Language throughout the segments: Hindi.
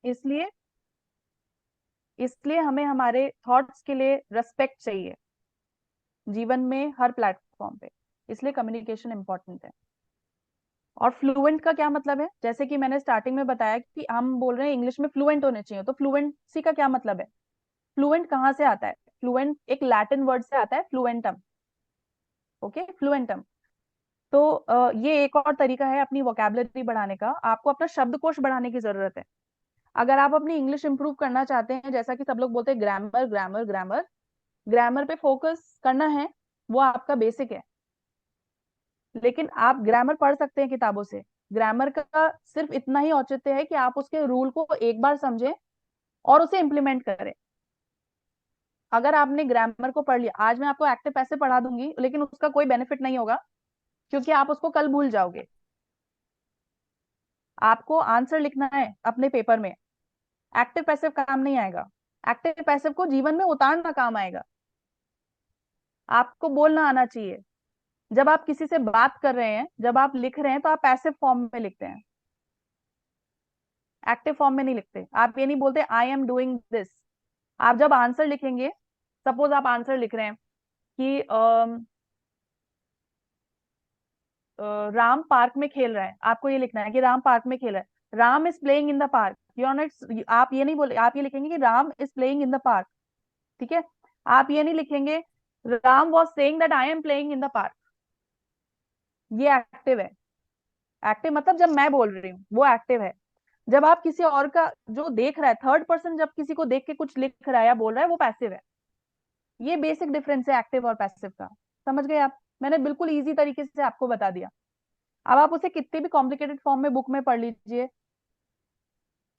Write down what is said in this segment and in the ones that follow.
इसलिए इसलिए हमें हमारे थॉट्स के लिए रेस्पेक्ट चाहिए जीवन में, हर प्लेटफॉर्म पे। इसलिए कम्युनिकेशन इंपॉर्टेंट है। और फ्लुएंट का क्या मतलब है, जैसे कि मैंने स्टार्टिंग में बताया कि हम बोल रहे हैं इंग्लिश में फ्लुएंट होने चाहिए, तो फ्लुएंसी का क्या मतलब है? फ्लुएंट कहाँ से आता है? फ्लुएंट एक लैटिन वर्ड से आता है, फ्लुएंटम। ओके, फ्लुएंटम। तो ये एक और तरीका है अपनी वोकेबलरी बढ़ाने का। आपको अपना शब्दकोश बढ़ाने की जरूरत है। अगर आप अपनी इंग्लिश इंप्रूव करना चाहते हैं, जैसा कि सब लोग बोलते हैं ग्रामर ग्रामर ग्रामर, ग्रामर पे फोकस करना है, वो आपका बेसिक है। लेकिन आप ग्रामर पढ़ सकते हैं किताबों से। ग्रामर का सिर्फ इतना ही औचित्य है कि आप उसके रूल को एक बार समझें और उसे इम्प्लीमेंट करें। अगर आपने ग्रामर को पढ़ लिया, आज मैं आपको एक्टिव पैसिव पढ़ा दूंगी, लेकिन उसका कोई बेनिफिट नहीं होगा, क्योंकि आप उसको कल भूल जाओगे। आपको आंसर लिखना है अपने पेपर में, एक्टिव पैसिव काम नहीं आएगा। एक्टिव पैसिव को जीवन में उतारना काम आएगा। आपको बोलना आना चाहिए। जब आप किसी से बात कर रहे हैं, जब आप लिख रहे हैं, तो आप पैसिव फॉर्म में लिखते हैं, एक्टिव फॉर्म में नहीं लिखते। आप ये नहीं बोलते आई एम डूइंग दिस। आप जब आंसर लिखेंगे, सपोज आप आंसर लिख रहे हैं कि राम पार्क में खेल रहा है, आपको ये लिखना है कि राम पार्क में खेल रहा है, Ram is playing in the park. You are not, आप ये नहीं बोले, आप ये लिखेंगे कि Ram is playing in the park. ठीक है। आप ये नहीं लिखेंगे Ram was saying that I am playing in the park. ये एक्टिव है। एक्टिव मतलब जब मैं बोल रही हूँ वो एक्टिव है। जब आप किसी और का जो देख रहा है, थर्ड पर्सन जब किसी को देख के कुछ लिख रहा है या बोल रहा है, वो पैसिव है। ये बेसिक डिफरेंस है एक्टिव और पैसिव का। समझ गए आप? मैंने बिल्कुल इजी तरीके से आपको बता दिया। अब आप उसे कितने भी कॉम्प्लिकेटेड फॉर्म में बुक में पढ़ लीजिए,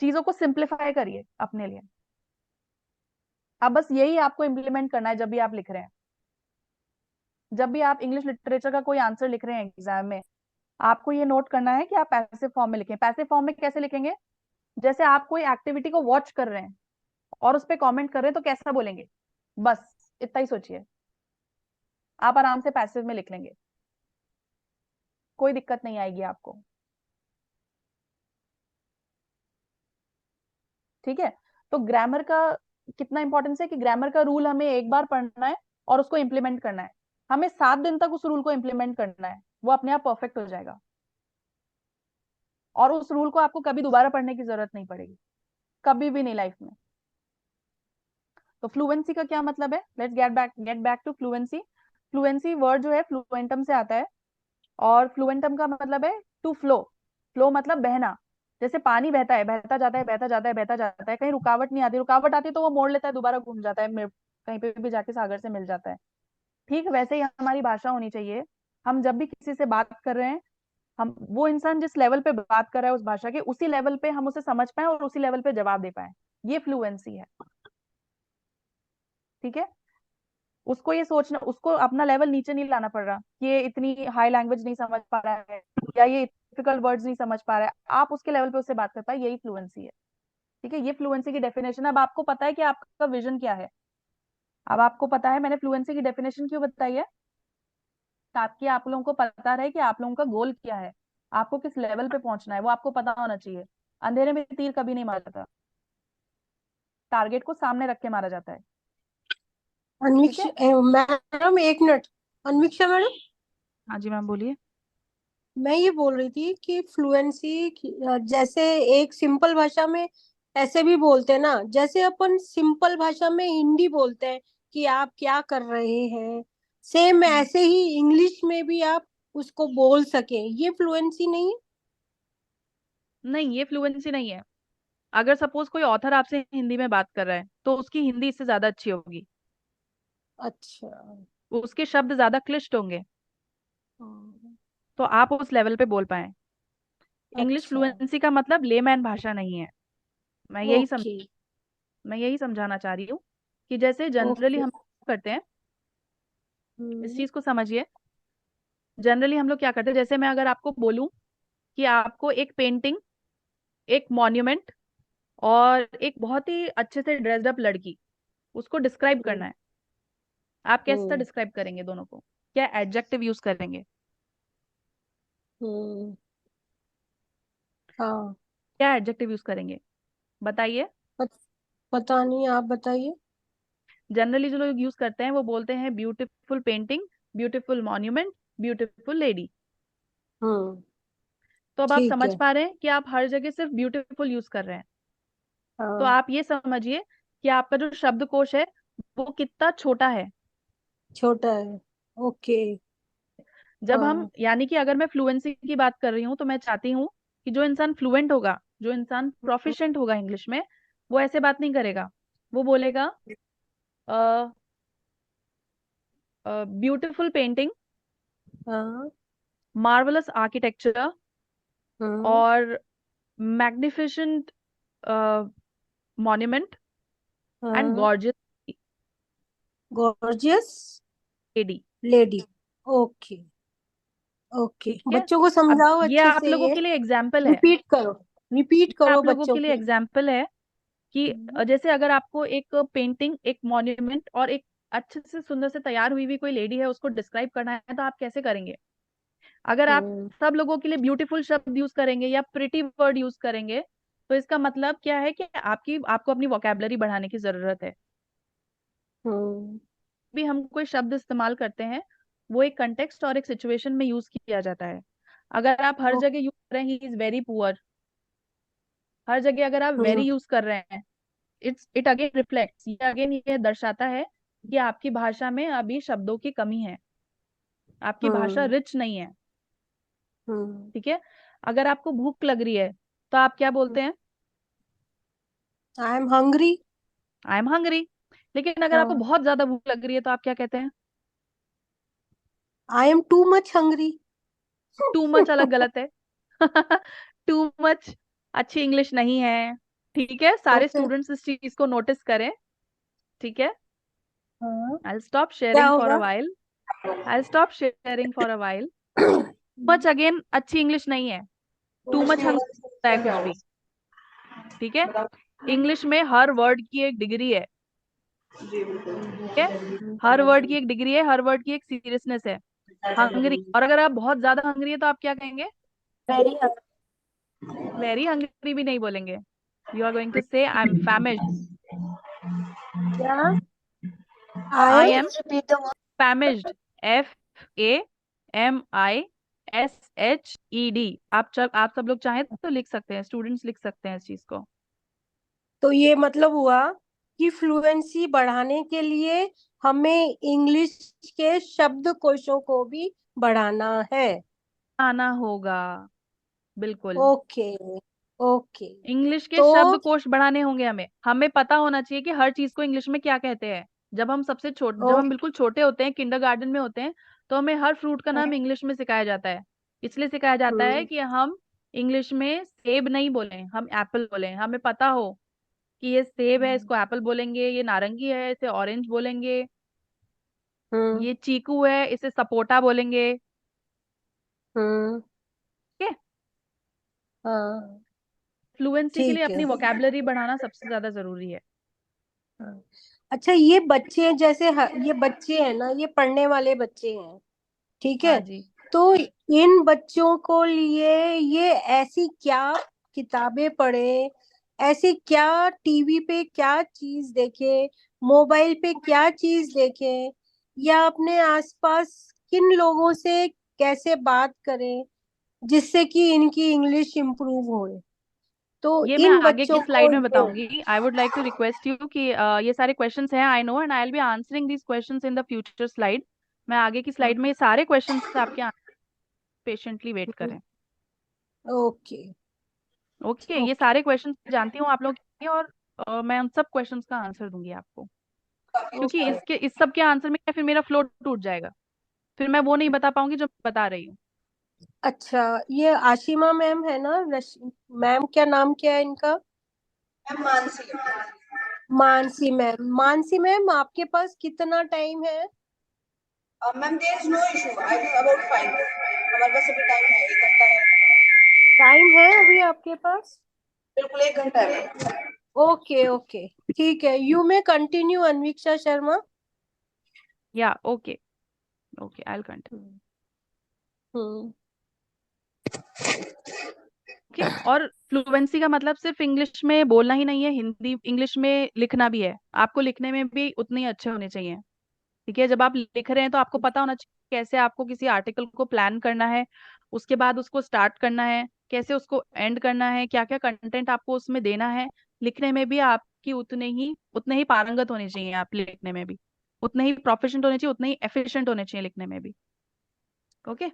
चीजों को सिंप्लीफाई करिए अपने लिए। अब बस यही आपको इम्प्लीमेंट करना है जब भी आप लिख रहे हैं। जब भी आप इंग्लिश लिटरेचर का कोई आंसर लिख रहे हैं एग्जाम में, आपको ये नोट करना है कि आप पैसिव फॉर्म में लिखें। पैसिव फॉर्म में कैसे लिखेंगे? जैसे आप कोई एक्टिविटी को वॉच कर रहे हैं और उस पर कमेंट कर रहे हैं, तो कैसा बोलेंगे? बस इतना ही सोचिए, आप आराम से पैसिव में लिख लेंगे, कोई दिक्कत नहीं आएगी आपको। ठीक है। तो ग्रामर का कितना इंपॉर्टेंस है कि ग्रामर का रूल हमें एक बार पढ़ना है और उसको इम्प्लीमेंट करना है। हमें 7 दिन तक उस रूल को इम्प्लीमेंट करना है, वो अपने आप परफेक्ट हो जाएगा। और उस रूल को आपको कभी दोबारा पढ़ने की जरूरत नहीं पड़ेगी, कभी भी नहीं लाइफ में। तो फ्लुएंसी का क्या मतलब है? Let's get back to fluency. Fluency word जो है फ्लुएंटम से आता है, और फ्लुएंटम का मतलब है टू फ्लो। फ्लो मतलब बहना। जैसे पानी बहता है, बहता जाता है, बहता जाता है, बहता जाता है, कहीं रुकावट नहीं आती। रुकावट आती है तो वो मोड़ लेता है, दोबारा घूम जाता है, कहीं पे भी जाके सागर से मिल जाता है। ठीक वैसे ही हमारी भाषा होनी चाहिए। हम जब भी किसी से बात कर रहे हैं, हम वो इंसान जिस लेवल पे बात कर रहा है उस भाषा के, उसी लेवल पे हम उसे समझ पाए और उसी लेवल पे जवाब दे पाए। ये फ्लुएंसी है। ठीक है। उसको ये सोचना, उसको अपना लेवल नीचे नहीं लाना पड़ रहा कि ये इतनी हाई लैंग्वेज नहीं समझ पा रहा है, या ये डिफिकल्ट वर्ड्स नहीं समझ पा रहा है। आप उसके लेवल पे उससे बात कर पाए, यही फ्लुएंसी है। ठीक है, ये फ्लुएंसी की डेफिनेशन है। अब आपको पता है कि आपका विजन क्या है। अब आपको पता है मैंने फ्लुएंसी की डेफिनेशन क्यों बताई है, ताकि आप लोगों को पता रहे कि आप लोगों का गोल क्या है, आपको किस लेवल पे पहुंचना है, वो आपको पता होना चाहिए। अंधेरे में तीर कभी नहीं मारता, टारगेट को सामने रख के मारा जाता है। ठीक है। मैडम एक मिनट। अनवीक्षा मैडम, हाँ जी मैम, बोलिए। मैं ये बोल रही थी कि फ्लुएंसी जैसे एक सिंपल भाषा में ऐसे भी बोलते हैं ना, जैसे अपन सिंपल भाषा में हिंदी बोलते हैं कि आप क्या कर रहे हैं, सेम हम्म, ऐसे ही इंग्लिश में भी आप उसको बोल सके, ये फ्लुएंसी नहीं है? नहीं, ये फ्लुएंसी नहीं है। अगर सपोज कोई ऑथर आपसे हिंदी में बात कर रहा है, तो उसकी हिंदी इससे ज्यादा अच्छी होगी, अच्छा। उसके शब्द ज्यादा क्लिष्ट होंगे, हाँ, तो आप उस लेवल पे बोल पाए। इंग्लिश अच्छा। फ्लुएंसी का मतलब लेमैन भाषा नहीं है। मैं यही सम ओके। मैं यही समझाना चाह रही हूँ कि जैसे जनरली ओके। हम करते हैं, इस हम्म। चीज को समझिए। जनरली हम लोग क्या करते हैं, जैसे मैं अगर आपको बोलूं कि आपको एक पेंटिंग, एक मॉन्यूमेंट और एक बहुत ही अच्छे से ड्रेस्ड अप लड़की, उसको डिस्क्राइब करना है, आप कैसे हम्म। डिस्क्राइब करेंगे दोनों को? क्या एडजेक्टिव यूज करेंगे? हम्म। हाँ। क्या एडजेक्टिव यूज करेंगे? बताइए। पत, पता नहीं, आप बताइए। जनरली जो लोग यूज करते हैं वो बोलते हैं beautiful painting, beautiful monument, beautiful lady. Hmm. तो अब आप ठीक समझ है। पा रहे हैं कि आप हर जगह सिर्फ ब्यूटीफुल यूज कर रहे हैं। तो हाँ। आप ये समझिए कि आपका जो शब्दकोश है वो कितना छोटा है। छोटा है। ओके। जब हम हाँ। यानी कि अगर मैं फ्लुएंसी की बात कर रही हूँ तो मैं चाहती हूँ कि जो इंसान फ्लुएंट होगा, जो इंसान प्रोफिशिएंट होगा इंग्लिश में, वो ऐसे बात नहीं करेगा। वो बोलेगा ब्यूटीफुल पेंटिंग, हाँ। मार्वलस आर्किटेक्चर, हाँ। और मैग्निफिसेंट मॉन्यूमेंट, एंड हाँ। Gorgeous gorgeous lady. Lady. Okay. Okay, ठीक है। बच्चों को अब समझाओ ये अच्छे आप से लोगों ये। के लिए एग्जाम्पल है, रिपीट करो। रिपीट ये करो आप लोगों बच्चों के लिए को। एग्जाम्पल है कि हम्म। जैसे अगर आपको एक पेंटिंग, एक मॉन्यूमेंट और एक अच्छे से सुंदर से तैयार हुई हुई कोई लेडी है उसको डिस्क्राइब करना है तो आप कैसे करेंगे? अगर आप हम्म। सब लोगों के लिए ब्यूटीफुल शब्द यूज करेंगे या प्रिटी वर्ड यूज करेंगे तो इसका मतलब क्या है कि आपको अपनी वोकेबलरी बढ़ाने की जरूरत है। हम्म। भी हम कोई शब्द इस्तेमाल करते हैं वो एक कंटेक्स्ट और एक सिचुएशन में यूज किया जाता है। अगर आप हर ओ- जगह यूज कर रहे हैं ही इज वेरी पुअर, हर जगह अगर आप वेरी हम्म। यूज कर रहे हैं, इट अगेन रिफ्लेक्ट्स, ये अगेन ये दर्शाता है कि आपकी भाषा में अभी शब्दों की कमी है, आपकी भाषा हम्म। रिच नहीं है। हम्म। ठीक है। अगर आपको भूख लग रही है तो आप क्या बोलते हैं? I am hungry. I am hungry. लेकिन अगर आपको हाँ। बहुत ज्यादा भूख लग रही है तो आप क्या कहते हैं? I am too much hungry. Too much अलग गलत है। टू मच अच्छी इंग्लिश नहीं है। ठीक है, तो सारे फिर? स्टूडेंट्स इस चीज को नोटिस करें। ठीक है। हाँ। आई स्टॉप क्या शेयरिंग फॉर अ होगा? While. I stop sharing for a while. Much again अच्छी इंग्लिश नहीं है। टू मच हंग्री है कुछ भी। ठीक है। इंग्लिश में हर वर्ड की एक डिग्री है। ठीक है। हर वर्ड की एक डिग्री है, हर वर्ड की एक सीरियसनेस है। हंग्री, और अगर आप बहुत ज्यादा हंग्री है तो आप क्या कहेंगे? वेरी। वेरी हंग्री भी नहीं बोलेंगे। यू आर गोइंग टू से आई एम फैमिश्ड। क्या? I I am am repeat the word. Famished. FAMISHED। आप सब लोग चाहें तो लिख सकते हैं, स्टूडेंट्स लिख सकते हैं इस चीज को। तो ये मतलब हुआ कि फ्लुएंसी बढ़ाने के लिए हमें इंग्लिश के शब्दकोशों को भी बढ़ाना है। आना होगा। बिल्कुल। ओके। ओके। इंग्लिश के तो शब्दकोश बढ़ाने होंगे, हमें हमें पता होना चाहिए कि हर चीज को इंग्लिश में क्या कहते हैं। जब ओ, हम बिल्कुल छोटे होते हैं, किंडरगार्टन में होते हैं, तो हमें हर फ्रूट का नाम इंग्लिश में सिखाया जाता है। इसलिए सिखाया जाता है हम्म। कि हम इंग्लिश में सेब नहीं बोलें, हम एप्पल बोलें। हमें पता हो कि ये सेब है, इसको एप्पल बोलेंगे, ये नारंगी है, इसे ऑरेंज बोलेंगे, हम्म। ये चीकू है, इसे सपोटा बोलेंगे। हम्म। ठीक है। हाँ। फ्लुएंसी के लिए ठीक है। अपनी वोकेबलरी बढ़ाना सबसे ज्यादा जरूरी है। हाँ। अच्छा, ये बच्चे जैसे ये बच्चे हैं ना, ये पढ़ने वाले बच्चे हैं। ठीक है। हाँ जी। तो इन बच्चों को लिए ये ऐसी क्या किताबें पढ़े, ऐसी क्या टीवी पे क्या चीज देखे, मोबाइल पे क्या चीज देखे, या अपने आसपास किन लोगों से कैसे बात करें जिससे कि इनकी इंग्लिश इम्प्रूव हो। तो ये मैं इन आगे बच्चों की को स्लाइड में ये। बताऊंगी। I would like to request you कि ये सारे क्वेश्चंस हैं, I know, and I will be answering these questions in the future slide. मैं आगे की स्लाइड में ये सारे क्वेश्चंस आपके पेशेंटली वेट करें। ओके। ओके। ये ओके। सारे क्वेश्चंस जानती हूँ आप लोग के, और मैं उन सब क्वेश्चंस का आंसर दूंगी आपको। क्योंकि ओके। इस सब के आंसर में क्या फिर मेरा फ्लो टूट जाएगा, फिर मैं वो नहीं बता पाऊंगी जो मैं बता रही हूँ। अच्छा, ये आशिमा मैम है ना? मैम, क्या नाम क्या है इनका? मानसी। मानसी मैम। मानसी मैम, आपके पास कितना टाइम है? Ma'am there is no issue, I will about 5, हमारे पास अभी टाइम है, 1 घंटा है। टाइम है अभी आपके पास? बिल्कुल 1 घंटा है। ओके। ओके। ठीक है, यू मे कंटिन्यू अन्वीक्षा शर्मा। या okay. Okay, I will continue. Hmm. Okay. और फ्लुएंसी का मतलब सिर्फ इंग्लिश में बोलना ही नहीं है, हिंदी इंग्लिश में लिखना भी है। आपको लिखने में भी उतने ही अच्छे होने चाहिए। ठीक है, जब आप लिख रहे हैं तो आपको पता होना चाहिए कैसे आपको किसी आर्टिकल को प्लान करना है, उसके बाद उसको स्टार्ट करना है, कैसे उसको एंड करना है, क्या क्या कंटेंट आपको उसमें देना है। लिखने में भी आपकी उतने ही पारंगत होने चाहिए, आप लिखने में भी उतने ही प्रोफिशिएंट होने चाहिए, उतने ही एफिशिएंट होने चाहिए लिखने में भी। ओके।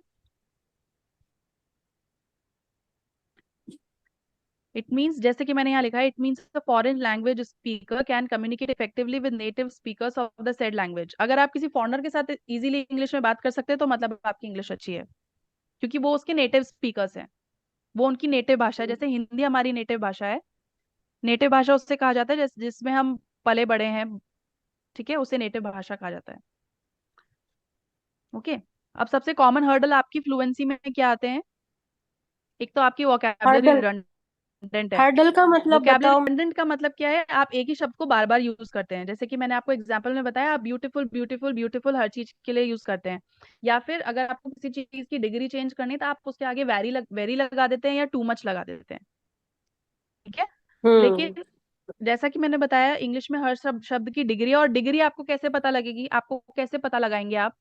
इट मीन्स, जैसे कि मैंने यहाँ लिखा है, it means the foreign language speaker can communicate effectively with native speakers of the said language. अगर आप किसी फॉरेनर के साथ इजीली इंग्लिश में बात कर सकते हैं तो मतलब आपकी इंग्लिश अच्छी है, क्योंकि वो उसके नेटिव स्पीकर्स हैं, वो उनकी नेटिव भाषा है। जैसे हिंदी हमारी नेटिव भाषा है, नेटिव भाषा उससे कहा जाता है जिसमें हम पले बड़े हैं। ठीक है, उसे नेटिव भाषा कहा जाता है। ओके। अब सबसे कॉमन हर्डल आपकी फ्लुएंसी में क्या आते हैं? एक तो आपकी वोकैबुलरी हर्डल, रिडंडेंट है। हर्डल का मतलब वोकैबुलरी बताओ। रिडंडेंट का मतलब क्या है? आप एक ही शब्द को बार बार यूज करते हैं, जैसे कि मैंने आपको एग्जांपल में बताया, आप ब्यूटीफुल ब्यूटीफुल ब्यूटीफुल हर चीज के लिए यूज करते हैं। या फिर अगर आपको किसी चीज की डिग्री चेंज करनी है तो आप उसके आगे वेरी लगा देते हैं या टू मच लगा देते हैं। ठीक है। हम्म। लेकिन जैसा कि मैंने बताया, इंग्लिश में हर शब्द की डिग्री है, और डिग्री आपको कैसे पता लगेगी, आपको कैसे पता लगाएंगे आप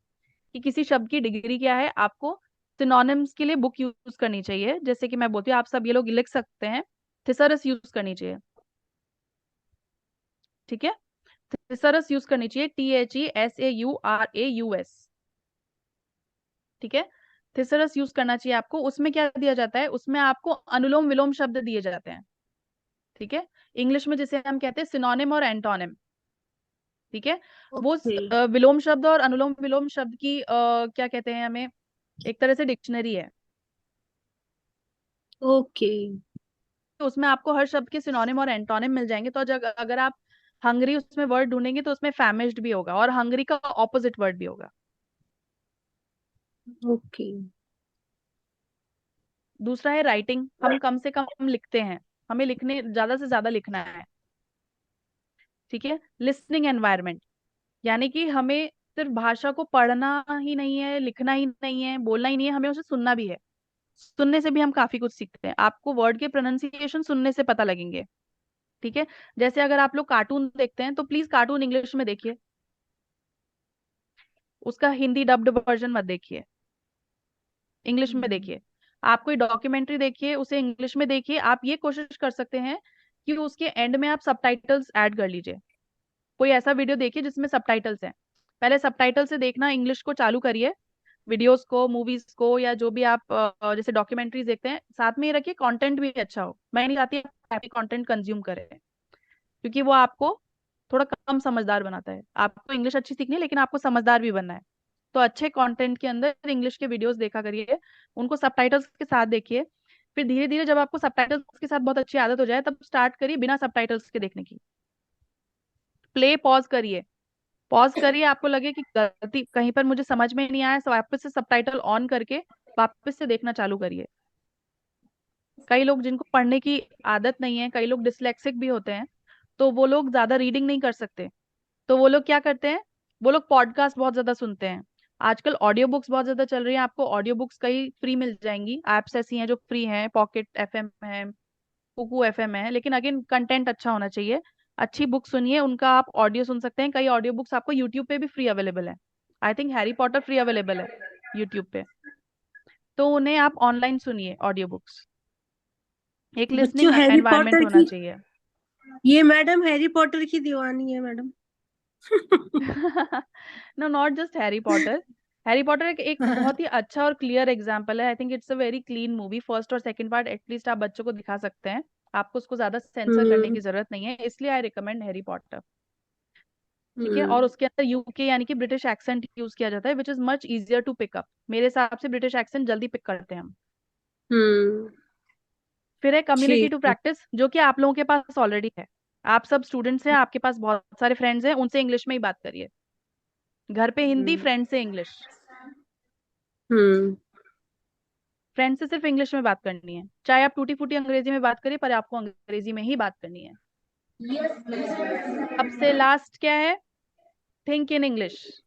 कि किसी शब्द की डिग्री क्या है? आपको सिनोनिम्स के लिए बुक यूज करनी चाहिए। जैसे कि मैं बोलती हूँ, आप सब ये लोग लिख सकते हैं, थिसरस यूज करनी चाहिए। ठीक है, थिसरस यूज करनी चाहिए, THESAURAUS। ठीक है, थिसरस यूज करना चाहिए आपको। उसमें क्या दिया जाता है? उसमें आपको अनुलोम विलोम शब्द दिए जाते हैं। ठीक है, इंग्लिश में जिसे हम कहते हैं सिनोनिम और एंटोनिम। ठीक है, वो ओके। विलोम शब्द और अनुलोम विलोम शब्द की क्या कहते हैं हमें, एक तरह से डिक्शनरी है। ओके। तो उसमें आपको हर शब्द के सिनोनिम और एंटोनिम मिल जाएंगे। तो अगर आप हंगरी उसमें वर्ड ढूंढेंगे तो उसमें फैमिश्ड भी होगा, और हंगरी का ऑपोजिट वर्ड भी होगा। ओके। दूसरा है राइटिंग, हम कम से कम लिखते हैं, हमें लिखने ज्यादा से ज्यादा लिखना है। ठीक है, लिसनिंग एनवायरनमेंट, यानी कि हमें सिर्फ भाषा को पढ़ना ही नहीं है, लिखना ही नहीं है, बोलना ही नहीं है, हमें उसे सुनना भी है। सुनने से भी हम काफी कुछ सीखते हैं, आपको वर्ड के प्रोनाउंसिएशन सुनने से पता लगेंगे। ठीक है, जैसे अगर आप लोग कार्टून देखते हैं तो प्लीज कार्टून इंग्लिश में देखिए, उसका हिंदी डब्ड वर्जन मत देखिए, इंग्लिश में देखिए। आप कोई डॉक्यूमेंट्री देखिए, उसे इंग्लिश में देखिए। आप ये कोशिश कर सकते हैं कि उसके एंड में आप सबटाइटल्स ऐड कर लीजिए। कोई ऐसा वीडियो देखिए जिसमें सबटाइटल्स हैं, पहले सबटाइटल से देखना, इंग्लिश को चालू करिए, वीडियोस को, मूवीज को, या जो भी आप जैसे डॉक्यूमेंट्रीज देखते हैं, साथ में ये रखिए कंटेंट भी अच्छा हो। मैं नहीं चाहती आप हैवी कंटेंट कंज्यूम करें, क्योंकि वो आपको थोड़ा कम समझदार बनाता है। आपको इंग्लिश अच्छी सीखनी है, लेकिन आपको समझदार भी बनना है। तो अच्छे कंटेंट के अंदर इंग्लिश के वीडियोस देखा करिए, उनको सबटाइटल्स के साथ देखिए। फिर धीरे धीरे जब आपको सबटाइटल्स के साथ बहुत अच्छी आदत हो जाए, तब स्टार्ट करिए बिना सबटाइटल्स के देखने की। प्ले पॉज करिए, पॉज करिए, आपको लगे कि गलती कहीं पर मुझे समझ में नहीं आया, तो वापस से सबटाइटल ऑन करके वापस से देखना चालू करिए। कई लोग जिनको पढ़ने की आदत नहीं है, कई लोग डिसलेक्सिक भी होते हैं, तो वो लोग ज्यादा रीडिंग नहीं कर सकते, तो वो लोग क्या करते हैं, वो लोग पॉडकास्ट बहुत ज्यादा सुनते हैं। आजकल ऑडियो बुक्स बहुत ज्यादा चल रही हैं, आपको ऑडियो बुक्स कई फ्री मिल जाएंगी, एप्स ऐसी हैं जो फ्री हैं, पॉकेट एफएम है, कुकू एफएम है, लेकिन अगेन कंटेंट अच्छा होना चाहिए। अच्छी बुक सुनिए, उनका आप ऑडियो सुन सकते हैं। कई ऑडियो बुक्स आपको यूट्यूब पे भी फ्री अवेलेबल है। I think Harry Potter free available है यूट्यूब पे, तो उन्हें आप ऑनलाइन सुनिए ऑडियो बुक्स। एक बच्चों लिसनिंग हैरी एनवायरनमेंट पॉटर होना की, चाहिए। ये मैडम हैरी पॉटर की दीवानी है madam. No, not just Harry Potter. Harry Potter एक बहुत ही अच्छा और क्लियर एग्जाम्पल है। I think it's a very clean movie. First और सेकंड पार्ट एटलीस्ट आप बच्चों को दिखा सकते हैं, आपको उसको ज्यादा सेंसर करने हम्म। की जरूरत नहीं है, इसलिए आई रिकमेंड हैरी पॉटर। ठीक है, और हम्म। उसके अंदर यूके यानी कि ब्रिटिश एक्सेंट यूज किया जाता है, which is much easier to pick up. मेरे हिसाब से ब्रिटिश एक्सेंट जल्दी पिक करते हैं हम। हम्म। फिर है कम्युनिटी ठीक टू है। प्रैक्टिस, जो कि आप लोगों के पास ऑलरेडी है। आप सब स्टूडेंट्स हैं, आपके पास बहुत सारे फ्रेंड्स हैं, उनसे इंग्लिश में ही बात करिए। घर पे हिंदी, हम्म। फ्रेंड से इंग्लिश। हम्म। फ्रेंड से सिर्फ इंग्लिश में बात करनी है, चाहे आप टूटी फूटी अंग्रेजी में बात करिए, पर आपको अंग्रेजी में ही बात करनी है। सबसे लास्ट क्या है? Think in English.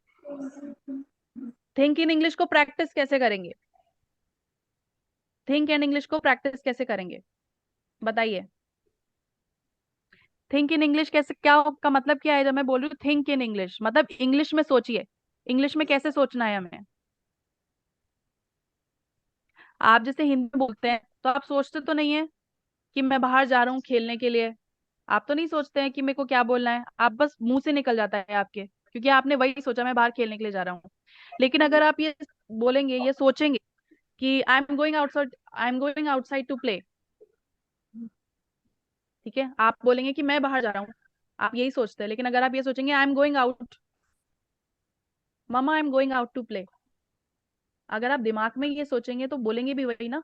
Think in English को प्रैक्टिस कैसे करेंगे? थिंक एंड इंग्लिश को प्रैक्टिस कैसे करेंगे बताइए। थिंक इन इंग्लिश कैसे, क्या का मतलब क्या है जब मैं बोल रही हूँ थिंक इन इंग्लिश, मतलब इंग्लिश में सोचिए। इंग्लिश में कैसे सोचना है हमें। आप जैसे हिंदी बोलते हैं तो आप सोचते तो नहीं है कि मैं बाहर जा रहा हूँ खेलने के लिए। आप तो नहीं सोचते हैं कि मेरे को क्या बोलना है, आप बस मुंह से निकल जाता है आपके, क्योंकि आपने वही सोचा मैं बाहर खेलने के लिए जा रहा हूँ। लेकिन अगर आप ये बोलेंगे, ये सोचेंगे कि I am going outside to play, ठीक है, आप बोलेंगे कि मैं बाहर जा रहा हूँ, आप यही सोचते हैं। लेकिन अगर आप ये सोचेंगे I am going out, mama I am going out to play, अगर आप दिमाग में ये सोचेंगे तो बोलेंगे भी वही ना।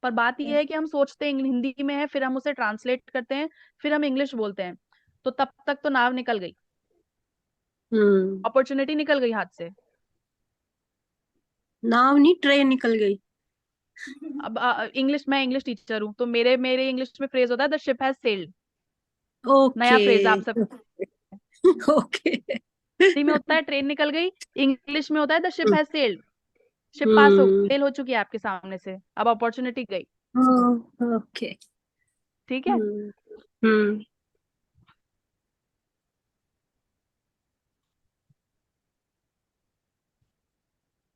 पर बात यह है कि हम सोचते हैं हिंदी में है, फिर हम उसे ट्रांसलेट करते हैं, फिर हम इंग्लिश बोलते हैं, तो तब तक तो नाव निकल गई, हम्म। अपॉर्चुनिटी निकल गई हाथ से। नाव नहीं, ट्रेन निकल गई। अब इंग्लिश, मैं इंग्लिश टीचर हूँ तो मेरे मेरे इंग्लिश में फ्रेज होता है द शिप हैज सेल्ड। नया ओके। फ्रेज आप सब। ओके। हिंदी में होता है ट्रेन निकल गई, इंग्लिश में होता है the ship has sailed. Ship pass हो हम्म। सेल हो चुकी है आपके सामने से, अब अपॉर्चुनिटी गई। ओके। ठीक है। हम्म। हम्म।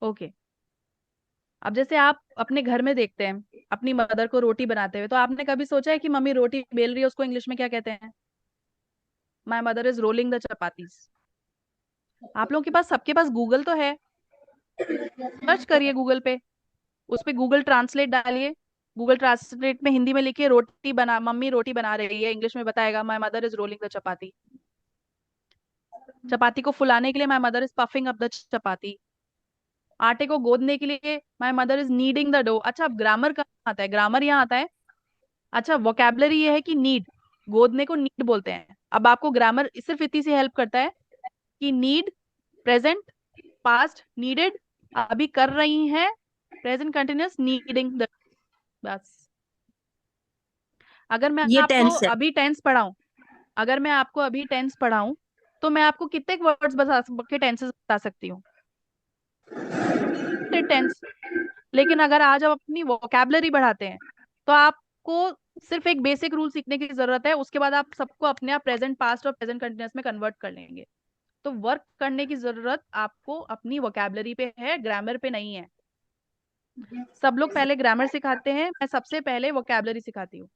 ओके। अब जैसे आप अपने घर में देखते हैं अपनी मदर को रोटी बनाते हुए, तो आपने कभी सोचा है कि मम्मी रोटी बेल रही है उसको इंग्लिश में क्या कहते हैं। My mother is rolling the chapatis. आप लोगों के पास, सबके पास गूगल तो है, सर्च करिए गूगल पे, उस पे गूगल ट्रांसलेट डालिए, गूगल ट्रांसलेट में हिंदी में लिखिए रोटी बना, मम्मी रोटी बना रही है, इंग्लिश में बताएगा my mother is rolling the chapati. चपाती को फुलाने के लिए my mother is puffing up the chapati. आटे को गोदने के लिए my mother is kneading the dough. अच्छा, अब ग्रामर कहाँ आता है, ग्रामर यहाँ आता है। अच्छा, वोकेबलरी ये है कि नीड, गोदने को नीड बोलते हैं। अब आपको ग्रामर सिर्फ इतनी सी हेल्प करता है कि नीड, प्रेजेंट, पास्ट नीडेड, अभी कर रही हैं, प्रेजेंट कंटिन्यूअस नीडिंग द, बस। अगर मैं ये आपको टेंस है। अभी टेंस पढ़ाऊं, अगर मैं आपको अभी टेंस पढ़ाऊं तो मैं आपको कितने वर्ड्स बता के टेंसेस बता सकती हूँ, टेंस। लेकिन अगर आज आप अपनी वोकेबलरी बढ़ाते हैं तो आपको सिर्फ एक बेसिक रूल सीखने की जरूरत है, उसके बाद आप सबको अपने आप प्रेजेंट, पास्ट और प्रेजेंट कंटिन्यूअस में कन्वर्ट कर लेंगे। तो वर्क करने की जरूरत आपको अपनी वोकेबलरी पे है, ग्रामर पे नहीं है। सब लोग पहले ग्रामर सिखाते हैं, मैं सबसे पहले वोकेबलरी सिखाती हूँ।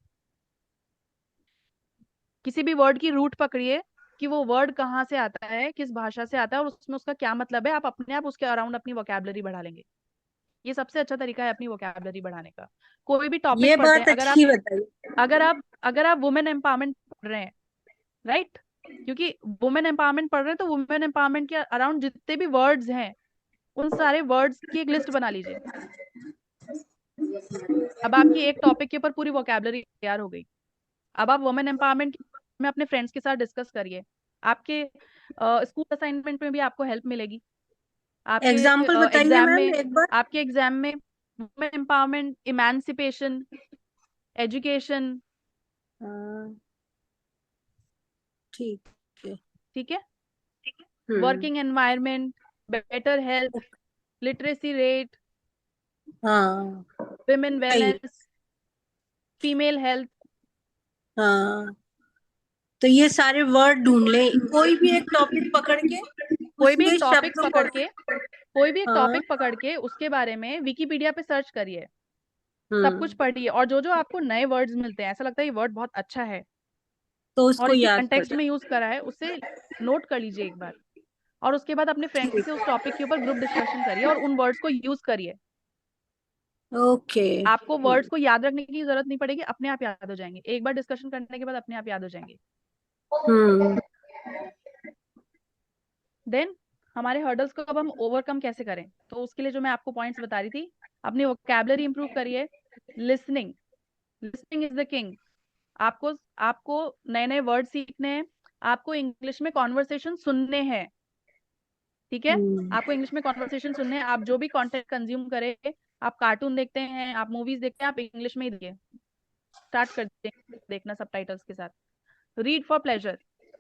किसी भी वर्ड की रूट पकड़िए कि वो वर्ड कहाँ से आता है, किस भाषा से आता है और उसमें उसका क्या मतलब है, आप अपने आप उसके अराउंड अपनी वोकेबलरी बढ़ा लेंगे। ये सबसे अच्छा तरीका है अपनी वोकेबलरी बढ़ाने का। कोई भी टॉपिक ये पढ़ते हैं, बात अच्छी बताई। अगर आप वुमेन एम्पावरमेंट पढ़ रहे हैं, राइट, क्योंकि वुमेन एम्पावरमेंट पढ़ रहे हैं तो वुमेन एम्पावरमेंट के अराउंड जितने भी वर्ड्स हैं उन सारे वर्ड्स की एक लिस्ट बना लीजिए। अब आपकी एक टॉपिक के ऊपर पूरी वोकेबलरी तैयार हो गई। अब आप वुमेन एम्पावरमेंट में अपने फ्रेंड्स के साथ डिस्कस करिए। आपके स्कूल असाइनमेंट में भी आपको हेल्प मिलेगी। आपके एग्जाम्पल बताइए एग्जाम मैम में, एक बार। आपके एग्जाम में वुमेन एम्पावरमेंट, इमेंसिपेशन, एजुकेशन, हाँ, ठीक है। ठीक है, हम्म। Working environment, better health, literacy rate, हाँ, विमेन सही है। Wellness, female health. हाँ, तो ये सारे वर्ड ढूंढ लें, कोई भी एक टॉपिक पकड़ के कोई भी एक उसके टॉपिक शब्दों को। पकड़ के, कोई भी एक हाँ। टॉपिक पकड़ के उसके बारे में विकिपीडिया पे सर्च करिए, सब कुछ हम्म। पढ़िए, और जो जो आपको नए वर्ड्स मिलते हैं, ऐसा लगता है ये वर्ड बहुत अच्छा है तो और उसको इसी याद कर कंटेक्स्ट में यूज करा है, उसे नोट कर लीजिए एक बार। और उसके बाद अपने फ्रेंड्स से ठीक। उस टॉपिक के ऊपर ग्रुप डिस्कशन करिए और उन वर्ड्स को यूज करिए। ओके। आपको वर्ड्स को याद रखने की जरूरत नहीं पड़ेगी, अपने आप याद हो जाएंगे, एक बार डिस्कशन करने के बाद अपने आप याद हो जाएंगे। हम्म। देन हमारे हर्डल्स को अब हम ओवरकम कैसे करें, तो उसके लिए जो मैं आपको पॉइंट्स बता रही थी, अपनी वोकैबुलरी इंप्रूव करिए। Listening, listening is the king. आपको आपको नए नए वर्ड सीखने हैं, आपको इंग्लिश में कॉन्वर्सेशन सुनने हैं, ठीक है, हम्म। आपको इंग्लिश में कॉन्वर्सेशन सुनने हैं। आप जो भी कंटेंट कंज्यूम करें, आप कार्टून देखते हैं, आप मूवीज देखते हैं, आप इंग्लिश में ही देखिए, स्टार्ट कर दें देखना सबटाइटल्स के साथ। रीड फॉर प्लेजर,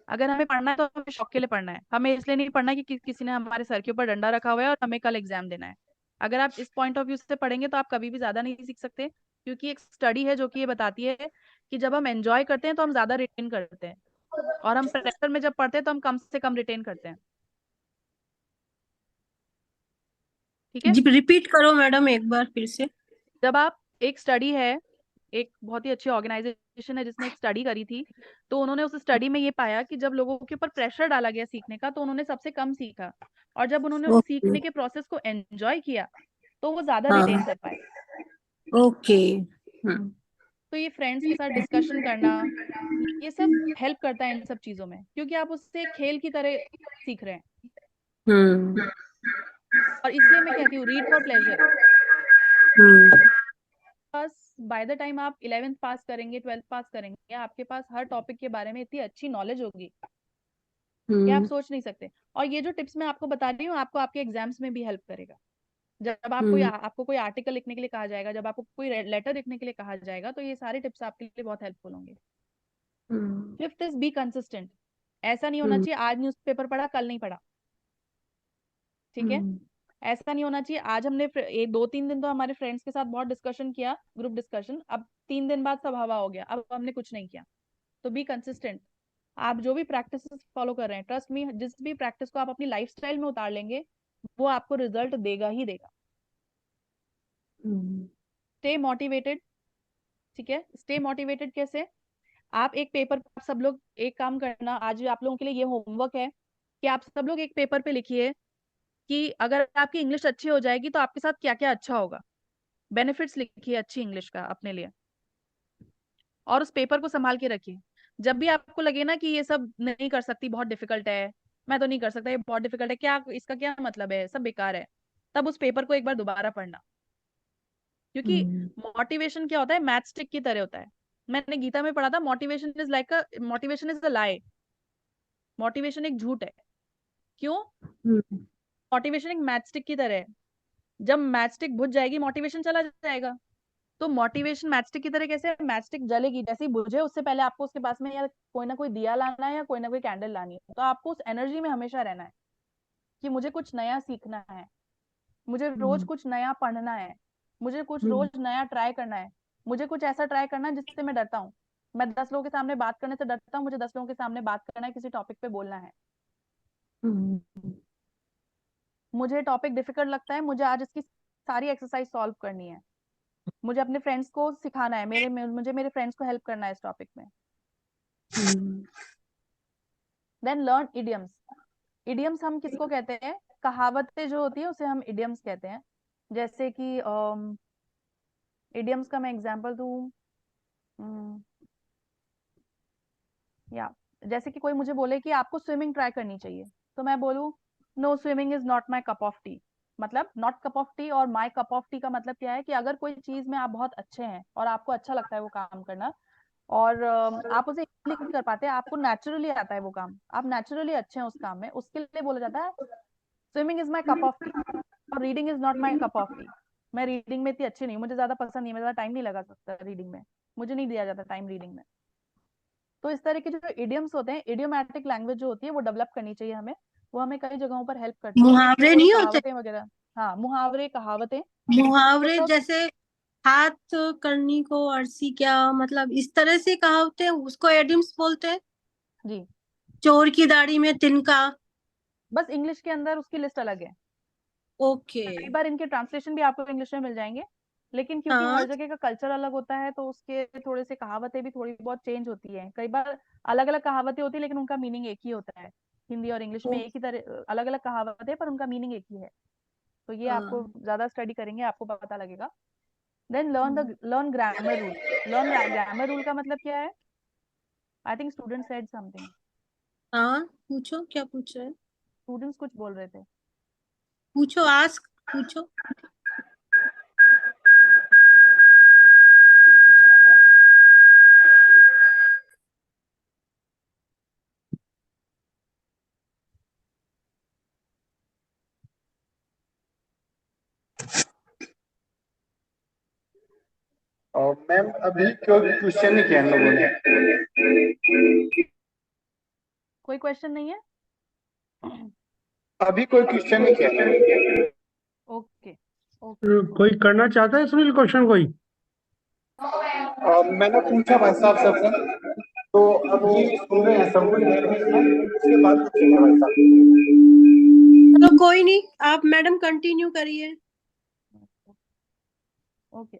अगर हमें पढ़ना है तो हमें शौक के लिए पढ़ना है, हमें इसलिए नहीं पढ़ना है कि किसी ने हमारे सर के ऊपर डंडा रखा हुआ है और हमें कल एग्जाम देना है। अगर आप इस पॉइंट ऑफ व्यू से पढ़ेंगे तो आप कभी भी ज्यादा नहीं सीख सकते, क्योंकि एक स्टडी है जो कि ये बताती है कि जब हम एंजॉय करते हैं तो हम ज्यादा रिटेन करते हैं, और हम प्रेशर में जब पढ़ते हैं तो हम कम से कम रिटेन करते हैं। ठीक है। जी रिपीट करो मैडम एक बार फिर से। जब आप, एक स्टडी है, एक बहुत ही अच्छी ऑर्गेनाइजेशन है जिसने एक स्टडी करी थी, तो उन्होंने उस स्टडी में ये पाया कि जब लोगों के ऊपर प्रेशर डाला गया सीखने का तो उन्होंने सबसे कम सीखा, और जब उन्होंने उस ओके। सीखने के प्रोसेस को एंजॉय किया तो वो ज्यादा रिटेन हाँ। कर पाए। ओके। हम्म। तो ये फ्रेंड्स के साथ डिस्कशन करना, ये सब हेल्प करता है इन सब चीजों में, क्योंकि आप उससे खेल की तरह सीख रहे हैं। हम्म। और इसलिए मैं कहती हूँ read for pleasure. Hmm. Pass by the time आप 11th पास करेंगे, 12th पास करेंगे, आपके पास हर टॉपिक के बारे में इतनी अच्छी नॉलेज होगी कि आप हम्म। सोच नहीं सकते। और ये जो टिप्स मैं आपको बता रही हूँ आपको आपके एग्जाम्स में भी हेल्प करेगा। जब आप कोई हम्म। आपको कोई आर्टिकल लिखने के लिए कहा जाएगा, जब आपको कोई लेटर लिखने के लिए कहा जाएगा, तो ये सारे टिप्स आपके लिए बहुत हेल्पफुल होंगे। Hmm. Fifth is be consistent. ऐसा नहीं होना हम्म। चाहिए आज न्यूज़पेपर पढ़ा कल नहीं पढ़ा। ठीक है। हम्म। ऐसा नहीं होना चाहिए आज हमने एक 2-3 दिन तो हमारे फ्रेंड्स के साथ बहुत डिस्कशन किया, ग्रुप डिस्कशन, अब 3 दिन बाद सब हवा हो गया, अब हमने कुछ नहीं किया। तो बी कंसिस्टेंट। आप जो भी प्रैक्टिस फॉलो कर रहे हैं, ट्रस्ट मी, जिस भी प्रैक्टिस को आप अपनी लाइफस्टाइल में उतार लेंगे वो आपको रिजल्ट देगा ही देगा। हम्म। Stay motivated. ठीक है। स्टे मोटिवेटेड कैसे? आप एक पेपर, सब लोग एक काम करना, आज आप लोगों के लिए ये होमवर्क है कि आप सब लोग एक पेपर पे लिखिए कि अगर आपकी इंग्लिश अच्छी हो जाएगी तो आपके साथ क्या क्या अच्छा होगा। बेनिफिट्स लिखिए अच्छी इंग्लिश का अपने लिए, और उस पेपर को संभाल के रखिए। जब भी आपको लगे ना कि ये सब नहीं कर सकती, बहुत डिफिकल्ट है, मैं तो नहीं कर सकता, ये बहुत डिफिकल्ट है, क्या इसका क्या मतलब है, सब बेकार है, तब उस पेपर को एक बार दोबारा पढ़ना। क्योंकि हम्म। मोटिवेशन क्या होता है, मैच स्टिक की तरह होता है। मैंने गीता में पढ़ा था, motivation is a lie. Motivation एक झूठ है। क्यों? हम्म। मोटिवेशन एक मैच स्टिक की तरह है। जब मैच स्टिक बुझ जाएगी मोटिवेशन चला जाएगा। तो मोटिवेशन मैचस्टिक की तरह कैसे है? मैचस्टिक जलेगी, जैसे ही बुझे उससे पहले आपको उसके पास में या कोई ना कोई दिया लाना है या कोई ना कोई कैंडल लानी है। तो आपको उस एनर्जी में हमेशा रहना है कि मुझे कुछ नया सीखना है, मुझे रोज हम्म। कुछ नया पढ़ना है, मुझे कुछ हम्म। रोज नया ट्राई करना है, मुझे कुछ ऐसा ट्राई करना है जिससे मैं डरता हूँ। मैं 10 लोगों के सामने बात करने से डरता हूँ, मुझे 10 लोगों के सामने बात करना है, किसी टॉपिक पे बोलना है। हम्म। मुझे टॉपिक डिफिकल्ट लगता है, मुझे आज इसकी सारी एक्सरसाइज सॉल्व करनी है, मुझे अपने फ्रेंड्स को सिखाना है, मुझे मेरे फ्रेंड्स को हेल्प करना है इस टॉपिक में। Hmm. Then learn idioms. Idioms हम किसको कहते हैं? कहावतें जो होती है उसे हम इडियम्स कहते हैं। जैसे कि इडियम्स का मैं एग्जांपल दूं, हम्म, या जैसे कि कोई मुझे बोले कि आपको स्विमिंग ट्राई करनी चाहिए, तो मैं बोलूं no swimming is not my cup of tea. मतलब नॉट कप ऑफ टी और माई कप ऑफ टी का मतलब क्या है कि अगर कोई चीज में आप बहुत अच्छे हैं और आपको अच्छा लगता है वो काम करना, और आप उसे इजीली कर पाते हैं, आपको नेचुरली आता है वो काम, आप नेचुरली अच्छे हैं उस काम में, उसके लिए बोला जाता है swimming is my cup of tea. और reading is not my cup of tea. मैं रीडिंग में इतनी अच्छी नहीं हूँ, मुझे ज्यादा पसंद नहीं है, मेरा टाइम नहीं लगा सकता रीडिंग में, मुझे नहीं दिया जाता टाइम रीडिंग में। तो इस तरह के जो इडियम्स होते हैं, इडियोमैटिक लैंग्वेज जो होती है वो डेवलप करनी चाहिए हमें। वो हमें कई जगहों पर हेल्प करती है, मुहावरे थोड़ी नहीं होते? कहावतें वगैरह। हाँ, मुहावरे कहावतें। वो मुहावरे सब। जैसे हाथ करनी को अर्सी क्या, मतलब इस तरह से कहावते हैं, उसको एडिम्स बोलते हैं। जी। चोर की दाढ़ी में तिनका। बस इंग्लिश के अंदर उसकी लिस्ट अलग है। ओके। कई बार इनके ट्रांसलेशन भी आपको इंग्लिश में मिल जाएंगे, लेकिन क्योंकि हर हाँ। जगह का कल्चर अलग होता है तो उसके थोड़े से कहावतें भी थोड़ी बहुत चेंज होती हैं। कई बार अलग अलग कहावतें होती है लेकिन उनका मीनिंग एक ही होता है। हिंदी और इंग्लिश में ओ, एक ही तरह अलग अलग कहावतें पर उनका मीनिंग एक ही है। तो ये आपको हाँ। ज्यादा स्टडी करेंगे आपको पता लगेगा। Then learn grammar rule. Learn grammar rule का मतलब क्या है? I think student said something. हाँ पूछो, क्या पूछ रहे हैं? स्टूडेंट्स कुछ बोल रहे थे। पूछो, आस्क, पूछो। और मैम अभी कोई क्वेश्चन नहीं किया इन लोगों ने। कोई क्वेश्चन नहीं है? अभी कोई क्वेश्चन नहीं किया। ओके। ओके। कोई करना चाहता है सुनील क्वेश्चन कोई? मैंने पूछा भाई साहब सबसे, तो अब ये सुन रहे हैं सब कुछ, उसके बाद पूछेंगे भाई साहब। चलो कोई नहीं, आप मैडम कंटिन्यू करिए। ओके,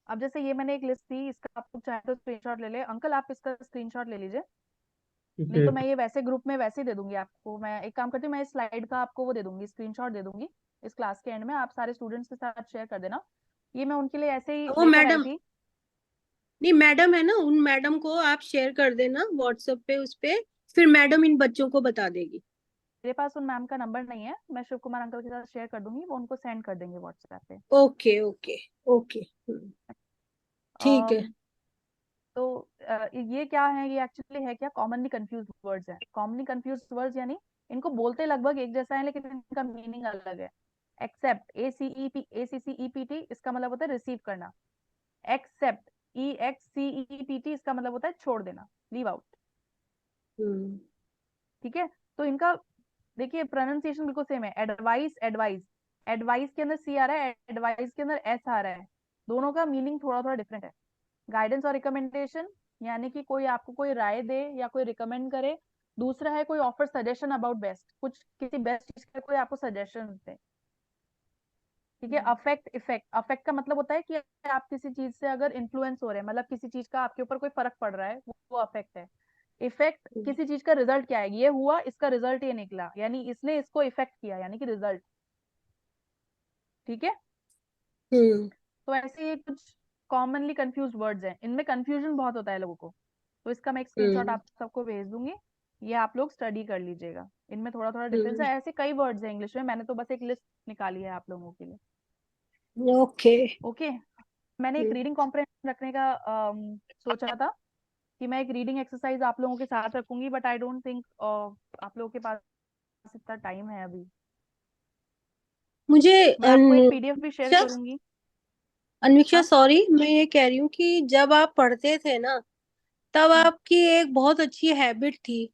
अब जैसे ये मैंने एक लिस्ट दी, इसका आप लोग चाहे तो स्क्रीनशॉट ले ले। अंकल आप इसका स्क्रीनशॉट ले लीजिए, ठीक नहीं है। तो मैं ये वैसे ग्रुप में वैसे ही दे दूंगी आपको। मैं एक काम करती हूँ, मैं इस स्लाइड का आपको वो दे दूंगी, स्क्रीनशॉट दे दूंगी इस क्लास के एंड में, आप सारे स्टूडेंट्स के साथ शेयर कर देना। ये मैं उनके लिए ऐसे ही वो लेकर आई मैडम, थी। नहीं मैडम है ना, उन मैडम को आप शेयर कर देना व्हाट्सएप पे, उस पे फिर मैडम इन बच्चों को बता देगी। मेरे पास उन मैम का नंबर नहीं है, मैं शिव कुमार अंकल के साथ शेयर कर दूंगी, वो उनको सेंड कर देंगे व्हाट्सएप पे। ओके ओके ओके, ठीक है। अम, तो ये क्या है, ये एक्चुअली है क्या, कॉमनली कंफ्यूज वर्ड्स हैं। कॉमनली कंफ्यूज वर्ड्स यानी इनको बोलते लगभग एक जैसा है लेकिन इनका मीनिंग अलग है। एक्सेप्ट, ACCEPT, इसका मतलब होता है रिसीव करना। एक्सेप्ट, EXCEPT, इसका मतलब होता है छोड़ देना, लीव आउट। हम्म ठीक है, तो इनका देखिए प्रोनाउंसिएशन बिल्कुल सेम है। एडवाइस, एडवाइस, एडवाइस के अंदर C आ रहा है, एडवाइस के अंदर S आ रहा है। दोनों का मीनिंग थोड़ा थोड़ा डिफरेंट है। गाइडेंस और रिकमेंडेशन, यानी कि कोई आपको कोई राय दे या कोई रिकमेंड करे। दूसरा है कोई ऑफर सजेशन अबाउट बेस्ट, कुछ किसी बेस्ट चीज का कोई आपको सजेशन दे। ठीक है, अफेक्ट, इफेक्ट, अफेक्ट का मतलब होता है कि आप किसी चीज से अगर इन्फ्लुएंस हो रहे हैं, मतलब किसी चीज का आपके ऊपर कोई फर्क पड़ रहा है, वो अफेक्ट है। इफेक्ट, किसी चीज का रिजल्ट क्या है, ये हुआ, इसका रिजल्ट ये निकला, यानी इसने इसको इफेक्ट किया, यानी कि रिजल्ट। ठीक है, हम्म तो ऐसे ये कुछ कॉमनली कंफ्यूज वर्ड्स हैं, इनमें कंफ्यूजन बहुत होता है लोगों को। तो इसका मैं एक स्क्रीनशॉट हम्म आप सबको भेज दूंगी, ये आप लोग स्टडी कर लीजिएगा। इनमें थोड़ा थोड़ा डिफरेंस हम्म है, ऐसे कई वर्ड्स हैं इंग्लिश में, मैंने तो बस एक लिस्ट निकाली है आप लोगों के लिए। ओके। ओके, मैंने एक रीडिंग कॉम्प्रहेंशन रखने का सोचा था कि मैं एक रीडिंग एक्सरसाइज आप लोगों के साथ रखूंगी, बट आई डोंट थिंक आप लोगों के पास इतना टाइम है अभी। मुझे मैं आपको एक PDF भी शेयर अन्विक्षा, करूंगी। अन्विक्षा हाँ। सॉरी, मैं ये कह रही हूँ कि जब आप पढ़ते थे ना, तब हम्म। आपकी एक बहुत अच्छी हैबिट थी हम्म।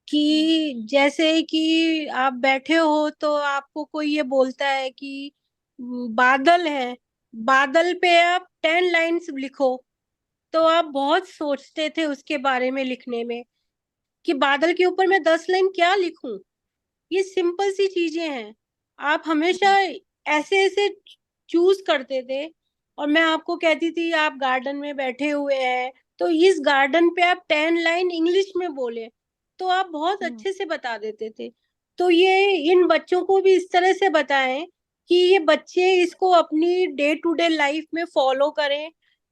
कि जैसे कि आप बैठे हो तो आपको कोई ये बोलता है कि बादल है, बादल पे आप 10 लाइन्स लिखो। तो आप बहुत सोचते थे उसके बारे में लिखने में कि बादल के ऊपर मैं 10 लाइन क्या लिखूं। ये सिंपल सी चीजें हैं, आप हमेशा हम्म। ऐसे ऐसे चूज करते थे। और मैं आपको कहती थी आप गार्डन में बैठे हुए हैं, तो इस गार्डन पे आप 10 लाइन इंग्लिश में बोले, तो आप बहुत हम्म। अच्छे से बता देते थे। तो ये इन बच्चों को भी इस तरह से बताएं कि ये बच्चे इसको अपनी डे टू डे लाइफ में फॉलो करें,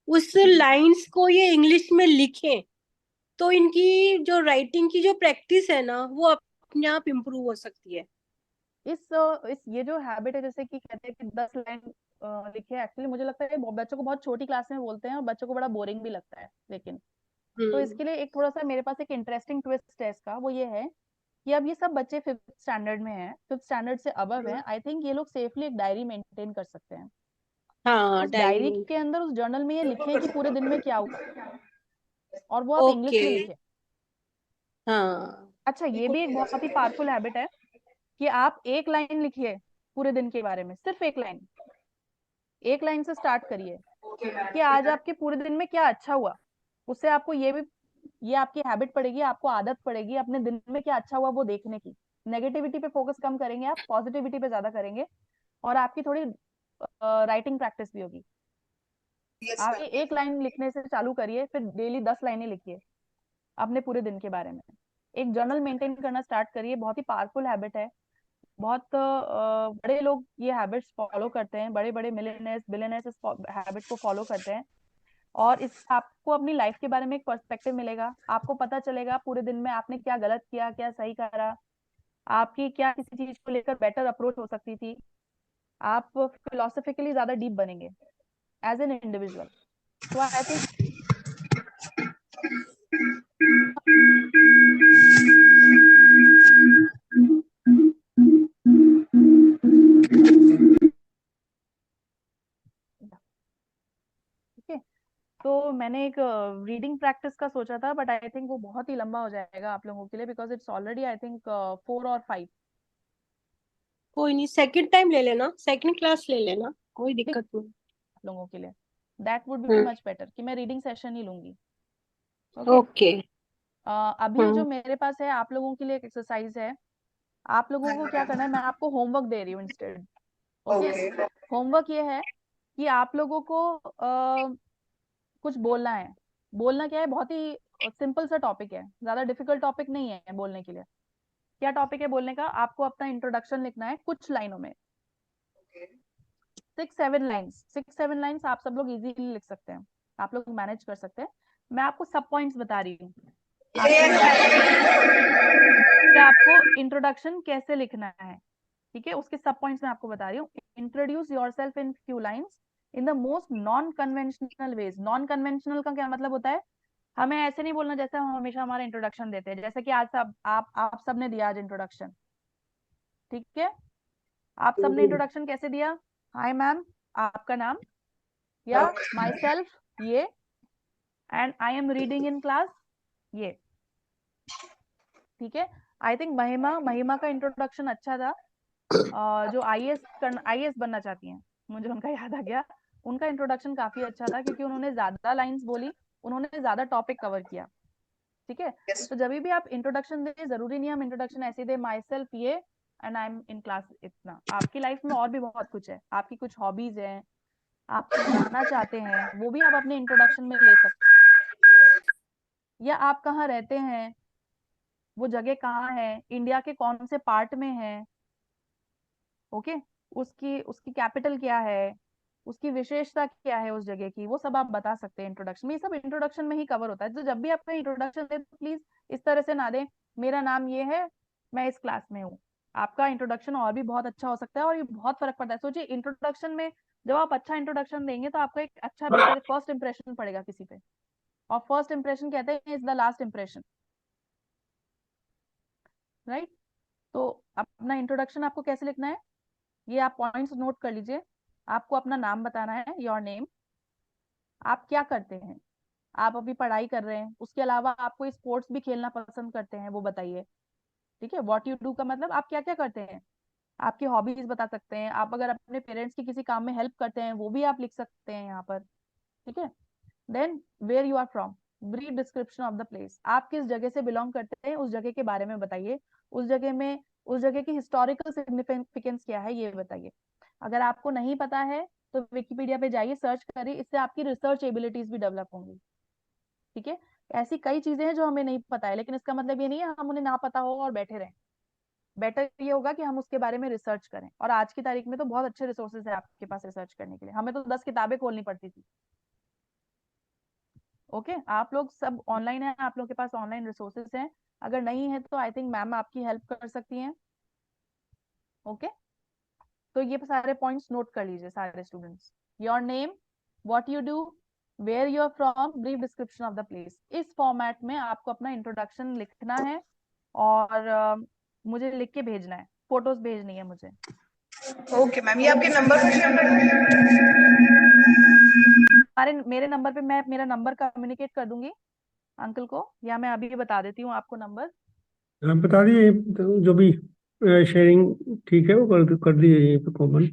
उस लाइंस को ये इंग्लिश में लिखें। तो इनकी जो राइटिंग की जो प्रैक्टिस है ना, वो अपने आप इम्प्रूव हो सकती है। इस ये जो हैबिट है, जैसे कि कहते हैं कि 10 लाइन लिखे, एक्चुअली मुझे लगता है बच्चों को बहुत छोटी क्लास में बोलते हैं और बच्चों को बड़ा बोरिंग भी लगता है, लेकिन तो हम्म इसके लिए एक थोड़ा सा मेरे पास एक इंटरेस्टिंग ट्विस्ट है इसका, वो ये है कि अब ये सब बच्चे 5th स्टैंडर्ड में हैं, 5th स्टैंडर्ड से अबव हैं, आई थिंक ये लोग सेफली एक डायरी मेंटेन कर सकते हैं। हाँ, उस डायरी डायरी में। के अंदर, उस जर्नल में ये लिखें कि पूरे दिन में क्या हुआ, और वो आप इंग्लिश ओके। में लिखें। हाँ। अच्छा, ये भी एक बहुत ही पावरफुल हैबिट है कि आप एक लाइन लिखिए पूरे दिन के बारे में, सिर्फ एक लाइन, एक लाइन से स्टार्ट करिए कि आज आपके पूरे दिन में क्या अच्छा हुआ। उससे आपको ये भी, ये आपकी हैबिट पड़ेगी, आपको आदत पड़ेगी अपने दिन में क्या अच्छा हुआ वो देखने की। नेगेटिविटी पे फोकस कम करेंगे आप, पॉजिटिविटी पे ज्यादा करेंगे, और आपकी थोड़ी राइटिंग प्रैक्टिस भी होगी। आप ये एक लाइन लिखने से चालू करिए, फिर डेली 10 लाइनें लिखिए अपने पूरे दिन के बारे में। एक जर्नल मेंटेन करना स्टार्ट करिए, बहुत ही पावरफुल हैबिट है। बहुत बड़े लोग ये हैबिट्स फॉलो करते हैं, बड़े बड़े मिलियनेयर्स, बिलियनेयर्स इस हैबिट को फॉलो करते हैं। और इस आपको अपनी लाइफ के बारे में एक पर्सपेक्टिव मिलेगा, आपको पता चलेगा पूरे दिन में आपने क्या गलत किया, क्या सही करा, आपकी क्या किसी चीज को लेकर बेटर अप्रोच हो सकती थी। आप फिलोसफिकली ज्यादा डीप बनेंगे एज एन इंडिविजुअल। तो आई थिंक ठीक है, तो मैंने एक रीडिंग प्रैक्टिस का सोचा था, बट आई थिंक वो बहुत ही लंबा हो जाएगा आप लोगों के लिए, because it's already I think 4 और 5। कोई नहीं, सेकंड टाइम ले लेना, सेकंड क्लास ले लेना, कोई दिक्कत नहीं। लोगों के लिए that would be hmm. Much better कि मैं रीडिंग सेशन ही लूंगी। ओके। ओके। अभी जो हम्म। मेरे पास है आप लोगों के लिए एक एक्सरसाइज है। आप लोगों को क्या करना है, मैं आपको होमवर्क दे रही हूँ इंस्टेड। ओके। होमवर्क ये है कि आप लोगों को कुछ बोलना है। बोलना क्या है, बहुत ही सिंपल सा टॉपिक है, ज्यादा डिफिकल्ट टॉपिक नहीं है बोलने के लिए। क्या टॉपिक है बोलने का, आपको अपना इंट्रोडक्शन लिखना है कुछ लाइनों में। 6-7 लाइन्स, 6-7 लाइन्स आप सब लोग इजीली लिख सकते हैं, आप लोग मैनेज कर सकते हैं। मैं आपको सब पॉइंट्स बता रही हूँ कि आपको इंट्रोडक्शन कैसे लिखना है। ठीक है, उसके सब पॉइंट्स मैं आपको बता रही हूँ। Introduce yourself in few lines in the most non conventional ways. Non conventional का क्या मतलब होता है, हमें ऐसे नहीं बोलना जैसे हम हमेशा हमारा इंट्रोडक्शन देते हैं। जैसे कि आज सब आप सब ने दिया आज इंट्रोडक्शन। ठीक है, आप सबने इंट्रोडक्शन कैसे दिया, हाय मैम, आपका नाम, या माई सेल्फ ये, and I am reading in class ये। ठीक है, आई थिंक महिमा महिमा का इंट्रोडक्शन अच्छा था। जो आईएएस बनना चाहती हैं, मुझे उनका याद आ गया। उनका इंट्रोडक्शन काफी अच्छा था क्योंकि उन्होंने ज्यादा लाइंस बोली, उन्होंने ज्यादा टॉपिक कवर किया। ठीक है, तो जब भी आप इंट्रोडक्शन दे, जरूरी नहीं हम इंट्रोडक्शन ऐसे दे माई सेल्फ ये and I am in class इतना। आपकी लाइफ में और भी बहुत कुछ है, आपकी कुछ हॉबीज हैं, आप कुछ बनना चाहते हैं, वो भी आप अपने इंट्रोडक्शन में ले सकते हैं। या आप कहाँ रहते हैं, वो जगह कहाँ है, इंडिया के कौन से पार्ट में है। ओके, उसकी उसकी कैपिटल क्या है, उसकी विशेषता क्या है उस जगह की, वो सब आप बता सकते हैं इंट्रोडक्शन में। ये सब इंट्रोडक्शन में ही कवर होता है। तो जब भी आपका इंट्रोडक्शन दे तो प्लीज इस तरह से ना दे, मेरा नाम ये है, मैं इस क्लास में हूँ। आपका इंट्रोडक्शन और भी बहुत अच्छा हो सकता है और ये बहुत फर्क पड़ता है। सोचिए इंट्रोडक्शन में जब आप अच्छा इंट्रोडक्शन देंगे तो आपका एक अच्छा बेटर फर्स्ट इंप्रेशन पड़ेगा किसी पे, और फर्स्ट इंप्रेशन कहते हैं is the last impression, right. तो अपना इंट्रोडक्शन आपको कैसे लिखना है, ये आप पॉइंट्स नोट कर लीजिए। आपको अपना नाम बताना है, योर नेम, आप क्या करते हैं, आप अभी पढ़ाई कर रहे हैं, उसके अलावा आप कोई स्पोर्ट्स भी खेलना पसंद करते हैं वो बताइए। ठीक है, व्हाट यू डू का मतलब आप क्या क्या करते हैं, आपकी हॉबीज बता सकते हैं। आप अगर अपने पेरेंट्स की किसी काम में हेल्प करते हैं वो भी आप लिख सकते हैं यहाँ पर। ठीक है, then where you are from, brief description of the place, आप किस जगह से बिलोंग करते हैं उस जगह के बारे में बताइए। उस जगह की हिस्टोरिकल सिग्निफिकेंस क्या है ये बताइए। अगर आपको नहीं पता है तो विकिपीडिया पे जाइए, सर्च करिए, इससे आपकी रिसर्च एबिलिटीज भी डेवलप होंगी। ठीक है, ऐसी कई चीजें हैं जो हमें नहीं पता है, लेकिन इसका मतलब ये नहीं है हम उन्हें ना पता हो और बैठे रहें। बेटर ये होगा कि हम उसके बारे में रिसर्च करें, और आज की तारीख में तो बहुत अच्छे रिसोर्सेज है आपके पास रिसर्च करने के लिए, हमें तो 10 किताबें खोलनी पड़ती थी। ओके, आप लोग सब ऑनलाइन है, आप लोग के पास ऑनलाइन रिसोर्सेज हैं, अगर नहीं है तो आई थिंक मैम आपकी हेल्प कर सकती हैं। ओके, तो ये सारे पॉइंट्स नोट कर लीजिए सारे students. Your name, what you do, where you are from, brief description of the place. इस फॉर्मेट में आपको अपना इंट्रोडक्शन लिखना है और मुझे लिख के भेजना है, फोटोज भेजनी है मुझे। ओके मैम, ये आपके नंबर पर शेयर कर दूं? हमारे मेरे नंबर पे मैं मेरा नंबर कम्युनिकेट कर दूंगी अंकल को, या मैं अभी बता देती हूँ आपको नंबर। आप बता दिए तो जो भी शेयरिंग ठीक है वो कर दीजिए यहीं पे कॉमन।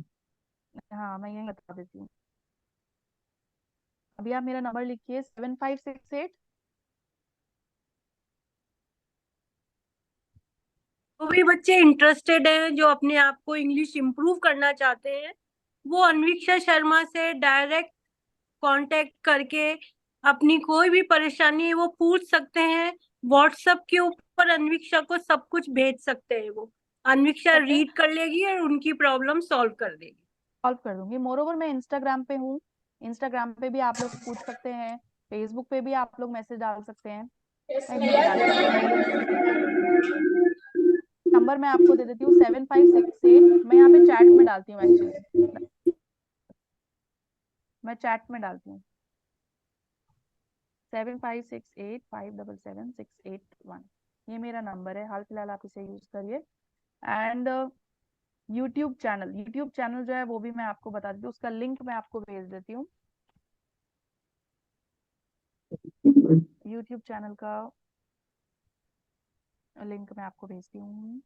हाँ मैं यही बता देती हूँ, अभी आप मेरा नंबर लिखिए 7568। जो भी बच्चे इंटरेस्टेड हैं, जो अपने आप को इंग्लिश इम्प्रूव करना चाहते हैं, वो अन्वीक्षा शर्मा से डायरेक्ट कांटेक्ट करके अपनी कोई भी परेशानी है वो पूछ सकते हैं। व्हाट्सएप के ऊपर अन्वीक्षा को सब कुछ भेज सकते हैं, वो अन्वीक्षा ओके, रीड कर लेगी और उनकी प्रॉब्लम सॉल्व कर देगी। सॉल्व कर दूंगी। मोरोवर मैं इंस्टाग्राम पे हूँ, इंस्टाग्राम पे भी आप लोग पूछ सकते हैं, फेसबुक पे भी आप लोग मैसेज डाल सकते हैं, कहीं भी डाल सकते हैं। नंबर मैं आपको दे देती हूँ 7568, मैं यहाँ पे चैट में डालती हूँ एक्चुअली, मैं चैट में डालती हूँ 7568577681। ये मेरा नंबर है, हाल फिलहाल आप इसे यूज करिए। एंड यूट्यूब चैनल जो है वो भी मैं आपको बता देती हूँ, उसका लिंक मैं आपको भेज देती हूँ। यूट्यूब चैनल का लिंक मैं आपको भेजती हूँ।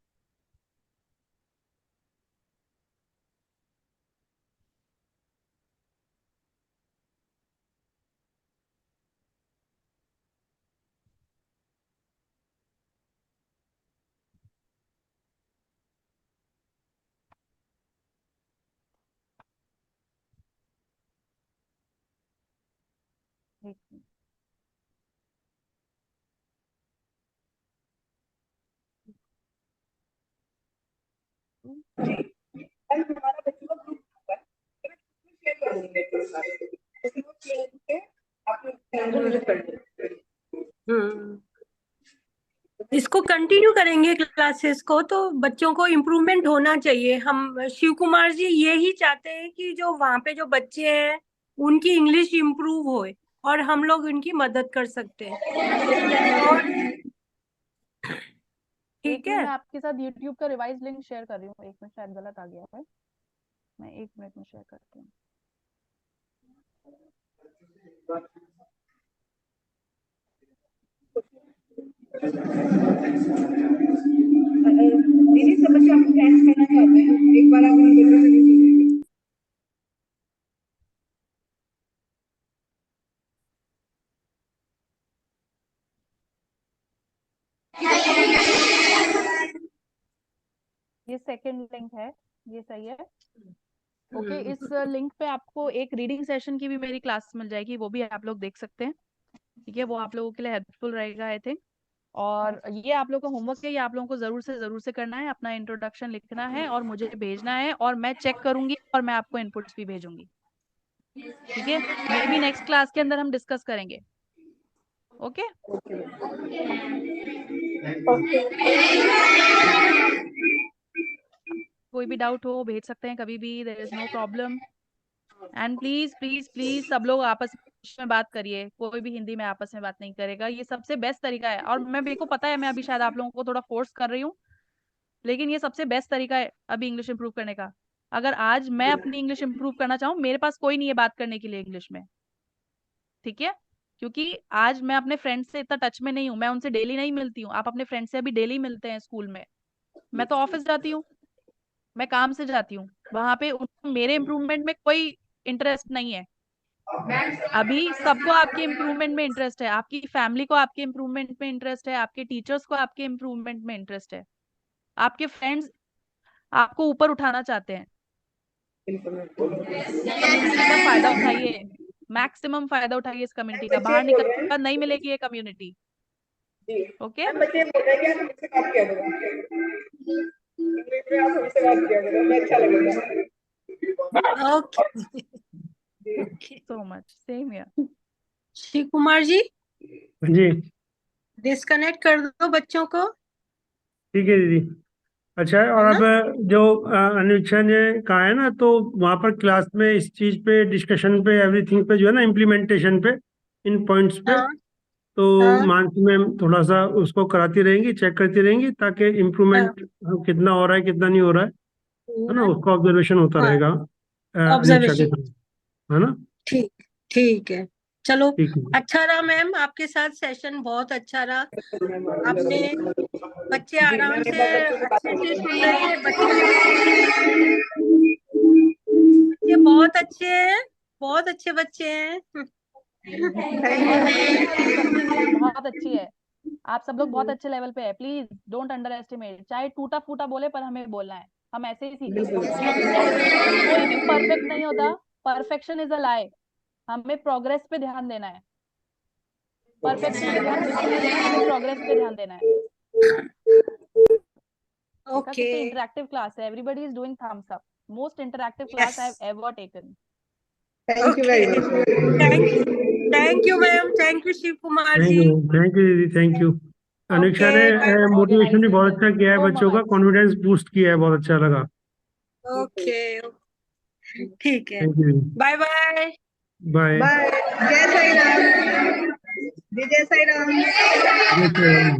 एक मिनट। मैम हमारा बच्चों का ग्रुप हुआ है, तो मैं शेयर कर दूंगी मेरे के साथ, जैसे वो शेयर करके आप लोग चैनल कर दें। इसको कंटिन्यू करेंगे क्लासेस को, तो बच्चों को इम्प्रूवमेंट होना चाहिए। हम शिव कुमार जी यही चाहते हैं कि जो वहाँ पे जो बच्चे हैं उनकी इंग्लिश इम्प्रूव होए, और हम लोग उनकी मदद कर सकते हैं। और एक ठीक मिनट, है, मैं आपके साथ यूट्यूब का रिवाइज लिंक शेयर कर रही हूँ। एक मिनट, शायद गलत आ गया है। मैं 1 मिनट में शेयर करती हूँ। दीदी सब बच्चे आपको थैंक्स करना चाहते हैं, एक बार आप उन बच्चों से भी ये सेकंड लिंक है, ये सही है। ओके, इस लिंक पे आपको एक रीडिंग सेशन की भी मेरी क्लास मिल जाएगी, वो भी आप लोग देख सकते हैं। ठीक है, वो आप लोगों के लिए हेल्पफुल रहेगा आई थिंक। और ये आप लोगों का होमवर्क है, ये आप लोगों को जरूर से करना है। अपना इंट्रोडक्शन लिखना है और मुझे भेजना है, और मैं चेक करूंगी और मैं आपको इनपुट्स भी भेजूंगी। ठीक है, मे बी नेक्स्ट क्लास के अंदर हम डिस्कस करेंगे। ओके, कोई भी डाउट हो भेज सकते हैं कभी भी, there is no problem. And please please please सब लोग आपस में बात करिए, कोई भी हिंदी में आपस में बात नहीं करेगा। ये सबसे बेस्ट तरीका है। और मैं, मेरे को पता है मैं अभी शायद आप लोगों को थोड़ा फोर्स कर रही हूँ, लेकिन ये सबसे बेस्ट तरीका है अभी इंग्लिश इंप्रूव करने का। अगर आज मैं अपनी इंग्लिश इंप्रूव करना चाहूँ, मेरे पास कोई नहीं है बात करने के लिए इंग्लिश में। ठीक है, क्योंकि आज मैं अपने फ्रेंड्स से इतना टच में नहीं हूँ, मैं उनसे डेली नहीं मिलती हूँ। आप अपने फ्रेंड से अभी डेली मिलते हैं स्कूल में, मैं तो ऑफिस जाती हूँ, मैं काम से जाती हूँ। वहां पे उनको मेरे इम्प्रूवमेंट में कोई इंटरेस्ट नहीं है। अभी सबको आपके इम्प्रूवमेंट में इंटरेस्ट है, आपकी फैमिली को आपके इम्प्रूवमेंट में इंटरेस्ट है, आपके टीचर्स को आपके इम्प्रूवमेंट में इंटरेस्ट है, आपके फ्रेंड्स आपको ऊपर उठाना चाहते हैं। इस कम्युनिटी का फायदा उठाइए, मैक्सिमम फायदा उठाइए इस कम्युनिटी का। बच्चे बाहर बोल निकल रहे के हैं बाद नहीं मिलेगी ये कम्युनिटी। जी, ओके, मैम बच्चे बोल रहे हैं कि आप हमसे बात किया करो, इंग्लिश में आप हमसे बात किया करो, हमें अच्छा लगेगा। Okay. So much, same here. Shiv Kumar ji ji disconnect कर दो बच्चों को, ठीक है दीदी। अच्छा है। और है अब ना। जो अनुच्छा ने कहा है ना, तो वहाँ पर क्लास में इस चीज़ पे, डिस्कशन पे, एवरीथिंग पे जो है ना, इम्प्लीमेंटेशन पे, इन पॉइंट्स पे, हाँ तो हाँ मानसी मैम थोड़ा सा उसको कराती रहेंगी, चेक करती रहेंगी, ताकि हाँ इम्प्रूवमेंट कितना हो रहा है कितना नहीं हो रहा है ना, उसका ऑब्जर्वेशन होता हाँ, रहेगा अनुच्छा के ऑब्जर्वेशन। साथ, है ना। ठीक, ठीक है, चलो। ठीक है। अच्छा रहा मैम, आपके साथ सेशन बहुत अच्छा रहा। आपने, बच्चे जी आराम मैम एक से बार बच्चों से बात अच्छे से करिए। सुन रहे थे। बच्चे बहुत अच्छे हैं, बहुत अच्छे बच्चे हैं। बहुत अच्छे हैं और इनकी कम्युनिटी भी बहुत अच्छी है। आप सब लोग बहुत अच्छे लेवल पे है। Please don't under estimate. चाहे टूटा फूटा बोले, पर हमें बोलना है, हम ऐसे ही सीखेंगे। कोई भी परफेक्ट नहीं होता, परफेक्शन इज अ लाई। हमें प्रोग्रेस पे ध्यान देना है, परफेक्शन पे ध्यान बिल्कुल नहीं देना, हमें प्रोग्रेस पे ध्यान देना है। देखा ओके, कितनी इंटरेक्टिव क्लास है, everybody is doing thumbs up. Most interactive class yes, I have ever taken. Thank you okay, very much. Thank thank you ma'am, thank you Shiv Kumar ji. Thank you दीदी, थैंक यू। अनुक्षा ओके, ने बाय मोटिवेशन भी ऑर्गेनाइजिंग बहुत दिस अच्छा किया है, सो बच्चों का मच। कॉन्फिडेंस बूस्ट किया है, बहुत अच्छा लगा। ओके, ठीक है, thank you. Bye bye. Bye. Bye, जय साई राम जी, जय साई राम। जय श्री राम,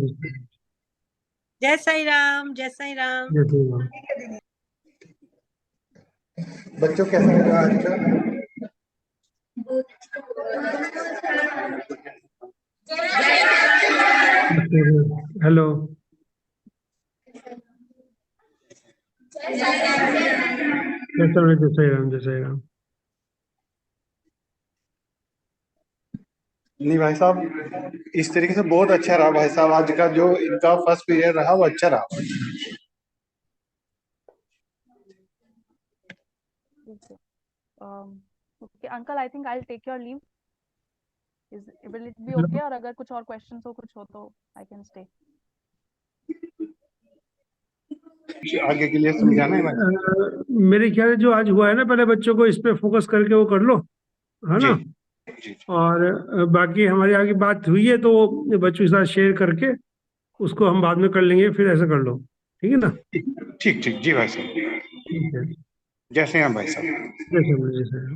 जय श्री राम, जय साई राम, जय साई राम। जय श्री राम। बच्चों कैसा लगा आज का? हेलो। जय श्री राम, जय श्री राम। नहीं भाई साहब, इस तरीके से बहुत अच्छा रहा भाई साहब। आज का जो इनका फर्स्ट पीरियड रहा वो अच्छा रहा। Okay uncle, I think I will take your leave. Will it be okay? और अगर कुछ और क्वेश्चंस हो कुछ हो तो आई कैन स्टे। आगे के लिए समझाना है भाई साहब? मेरे ख्याल से जो आज हुआ है ना, पहले बच्चों को इस पे फोकस करके वो कर लो, है जी ना। जी और बाकी हमारी आगे बात हुई है तो वो बच्चों के साथ शेयर करके उसको हम बाद में कर लेंगे, फिर ऐसा कर लो, ठीक है ना। ठीक ठीक जी भाई साहब, ठीक है, जैसे हैं भाई साहब। जैसे मर्जी से।